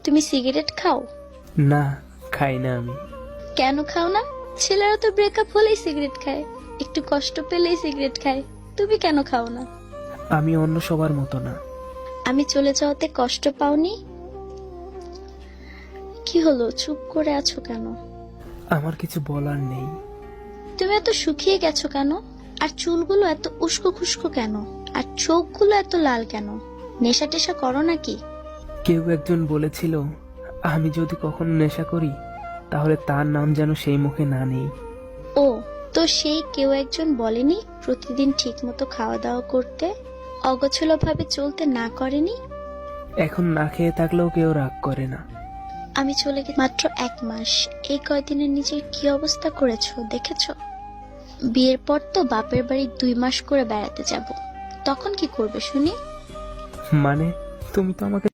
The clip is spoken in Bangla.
তুমি সিগারেট খাও? না, খাই না আমি। কেন খাও না? ছেলেরা তো ব্রেকআপ হলেই সিগারেট খায়, একটু কষ্ট পেলেই সিগারেট খায়, তুমি কেন খাও না? আমি অন্য সবার মতো না। আমি চলে যাওয়াতে কষ্ট পাওনি? কি হলো, চুপ করে আছো কেন? আমার কিছু বলার নেই। তুমি এত শুকিয়ে গেছো কেন? আর চুলগুলো এত উস্কো খুস্কো কেন? আর চোখগুলো এত লাল কেন? নেশা টেশা করো নাকি? কেউ একজন বলেছিল, আমি যদি কখনো নেশা করি তাহলে তার নাম যেন সেই মুখে না নেই। ও, তো সেই কেউ একজন বলেনি প্রতিদিন ঠিক মতো খাওয়া দাওয়া করতে, অগোছলো ভাবে চলতে না করেনি? এখন না খেয়ে থাকলেও কেউ রাগ করে না। আমি চলে গেছি মাত্র 1 মাস, এই কয়দিনে নিজের কি অবস্থা করেছো দেখেছো? বিয়ের পর তো বাপের বাড়ি 2 মাস করে বেড়াতে যাব, তখন কি করবে শুনি? মানে তুমি তো আমাকে